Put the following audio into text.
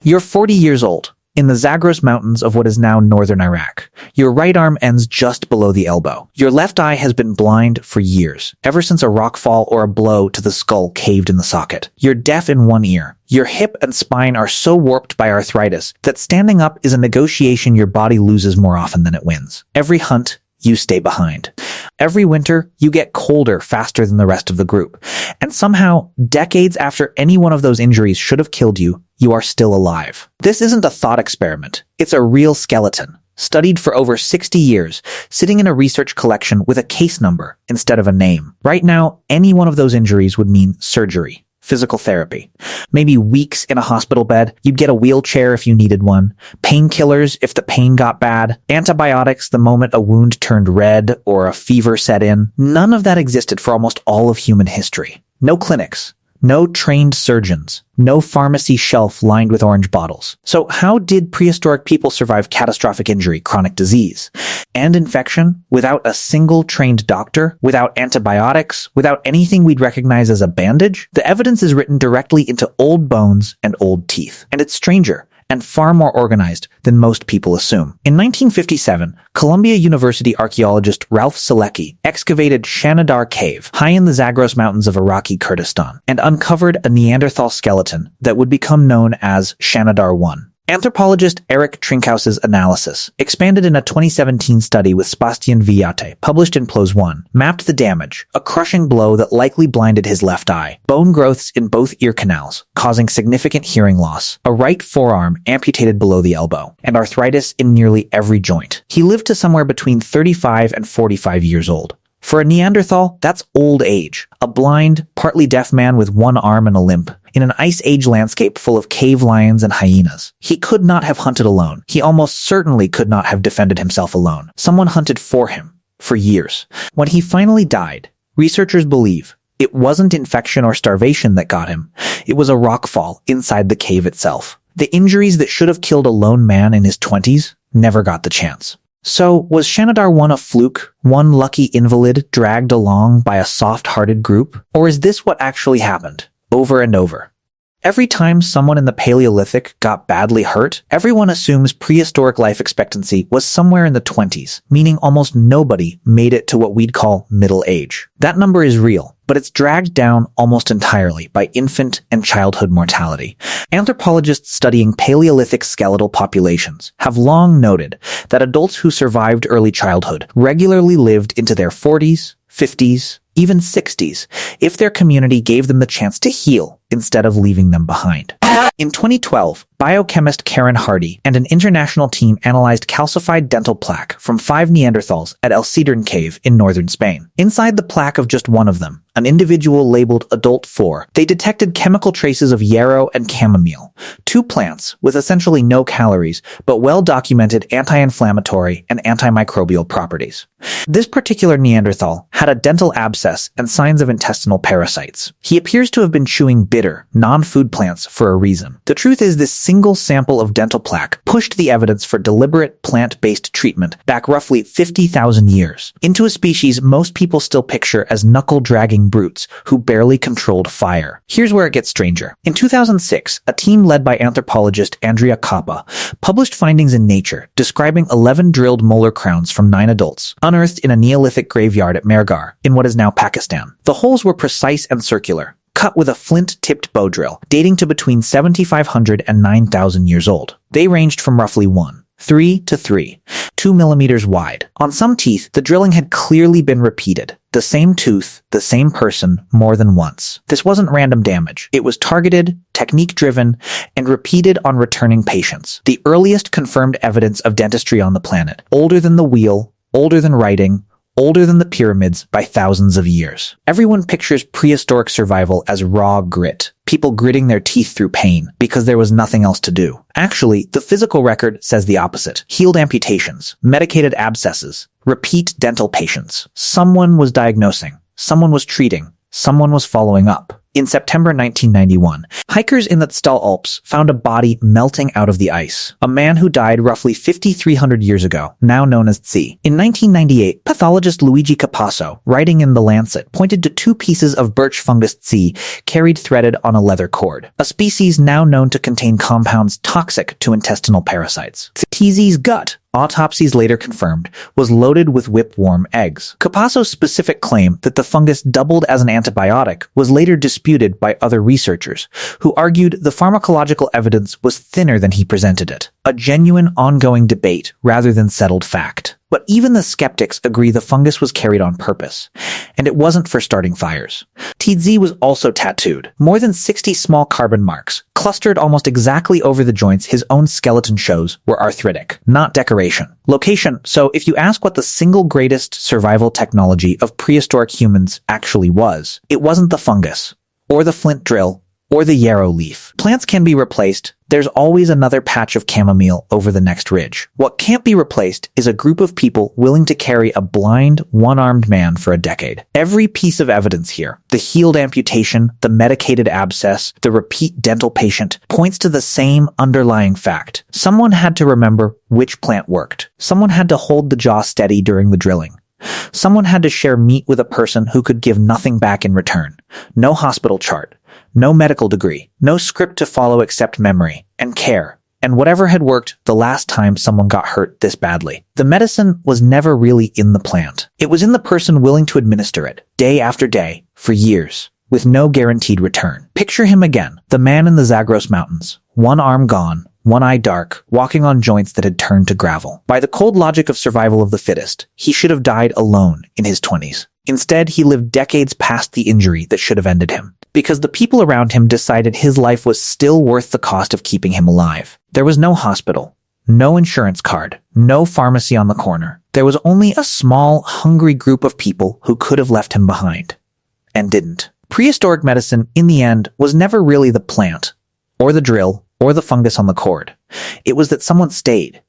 You're 40 years old, in the Zagros Mountains of what is now northern Iraq. Your right arm ends just below the elbow. Your left eye has been blind for years, ever since a rockfall or a blow to the skull caved in the socket. You're deaf in one ear. Your hip and spine are so warped by arthritis that standing up is a negotiation your body loses more often than it wins. Every hunt, you stay behind. Every winter, you get colder faster than the rest of the group. And somehow, decades after any one of those injuries should have killed you, you are still alive. This isn't a thought experiment. It's a real skeleton, studied for over 60 years, sitting in a research collection with a case number instead of a name. Right now, any one of those injuries would mean surgery, physical therapy, maybe weeks in a hospital bed. You'd get a wheelchair if you needed one, painkillers if the pain got bad, antibiotics the moment a wound turned red or a fever set in. None of that existed for almost all of human history. No clinics, no trained surgeons, no pharmacy shelf lined with orange bottles. So how did prehistoric people survive catastrophic injury, chronic disease, and infection without a single trained doctor, without antibiotics, without anything we'd recognize as a bandage? The evidence is written directly into old bones and old teeth. And it's stranger and far more organized than most people assume. In 1957, Columbia University archaeologist Ralph Selecki excavated Shanidar Cave, high in the Zagros Mountains of Iraqi Kurdistan, and uncovered a Neanderthal skeleton that would become known as Shanidar I. Anthropologist Eric Trinkhaus's analysis, expanded in a 2017 study with Sebastian Villate, published in PLOS I, mapped the damage, a crushing blow that likely blinded his left eye, bone growths in both ear canals, causing significant hearing loss, a right forearm amputated below the elbow, and arthritis in nearly every joint. He lived to somewhere between 35 and 45 years old. For a Neanderthal, that's old age. A blind, partly deaf man with one arm and a limp, in an Ice Age landscape full of cave lions and hyenas. He could not have hunted alone. He almost certainly could not have defended himself alone. Someone hunted for him, for years. When he finally died, researchers believe it wasn't infection or starvation that got him. It was a rockfall inside the cave itself. The injuries that should have killed a lone man in his 20s never got the chance. So, was Shanidar I a fluke, one lucky invalid dragged along by a soft-hearted group? Or is this what actually happened, over and over? Every time someone in the Paleolithic got badly hurt, everyone assumes prehistoric life expectancy was somewhere in the 20s, meaning almost nobody made it to what we'd call middle age. That number is real, but it's dragged down almost entirely by infant and childhood mortality. Anthropologists studying Paleolithic skeletal populations have long noted that adults who survived early childhood regularly lived into their 40s, 50s, even 60s, if their community gave them the chance to heal instead of leaving them behind. In 2012, biochemist Karen Hardy and an international team analyzed calcified dental plaque from 5 Neanderthals at El Cedrón Cave in northern Spain. Inside the plaque of just one of them, an individual labeled Adult 4, they detected chemical traces of yarrow and chamomile, 2 plants with essentially no calories, but well-documented anti-inflammatory and antimicrobial properties. This particular Neanderthal had a dental abscess and signs of intestinal parasites. He appears to have been chewing bitter, non-food plants for a reason. The truth is, this single sample of dental plaque pushed the evidence for deliberate plant-based treatment back roughly 50,000 years, into a species most people still picture as knuckle-dragging brutes who barely controlled fire. Here's where it gets stranger. In 2006, a team led by anthropologist Andrea Coppa published findings in Nature describing 11 drilled molar crowns from 9 adults, unearthed in a Neolithic graveyard at Mehrgarh, in what is now Pakistan. The holes were precise and circular, cut with a flint-tipped bow drill, dating to between 7,500 and 9,000 years old. They ranged from roughly 1.3 to 3.2 millimeters wide. On some teeth, the drilling had clearly been repeated. The same tooth, the same person, more than once. This wasn't random damage. It was targeted, technique-driven, and repeated on returning patients. The earliest confirmed evidence of dentistry on the planet. Older than the wheel, older than writing, older than the pyramids by thousands of years. Everyone pictures prehistoric survival as raw grit, people gritting their teeth through pain because there was nothing else to do. Actually, the physical record says the opposite. Healed amputations, medicated abscesses, repeat dental patients. Someone was diagnosing, someone was treating, someone was following up. In September 1991, hikers in the Stal Alps found a body melting out of the ice. A man who died roughly 5,300 years ago, now known as Tsi. In 1998, pathologist Luigi Capasso, writing in The Lancet, pointed to two pieces of birch fungus Tsi carried threaded on a leather cord, a species now known to contain compounds toxic to intestinal parasites. Tsi's gut, autopsies later confirmed, was loaded with whipworm eggs. Capasso's specific claim that the fungus doubled as an antibiotic was later disputed by other researchers, who argued the pharmacological evidence was thinner than he presented it, a genuine ongoing debate rather than settled fact. But even the skeptics agree the fungus was carried on purpose, and it wasn't for starting fires. Tsi was also tattooed. More than 60 small carbon marks, clustered almost exactly over the joints his own skeleton shows, were arthritic, not decoration. Location: so if you ask what the single greatest survival technology of prehistoric humans actually was, it wasn't the fungus, or the flint drill, or the yarrow leaf. Plants can be replaced. There's always another patch of chamomile over the next ridge. What can't be replaced is a group of people willing to carry a blind, one-armed man for a decade. Every piece of evidence here, the healed amputation, the medicated abscess, the repeat dental patient, points to the same underlying fact. Someone had to remember which plant worked. Someone had to hold the jaw steady during the drilling. Someone had to share meat with a person who could give nothing back in return. No hospital chart. No medical degree, no script to follow except memory and care, and whatever had worked the last time someone got hurt this badly. The medicine was never really in the plant. It was in the person willing to administer it, day after day, for years, with no guaranteed return. Picture him again, the man in the Zagros Mountains, one arm gone, one eye dark, walking on joints that had turned to gravel. By the cold logic of survival of the fittest, he should have died alone in his 20s. Instead, he lived decades past the injury that should have ended him, because the people around him decided his life was still worth the cost of keeping him alive. There was no hospital, no insurance card, no pharmacy on the corner. There was only a small, hungry group of people who could have left him behind, and didn't. Prehistoric medicine, in the end, was never really the plant, or the drill, or the fungus on the cord. It was that someone stayed.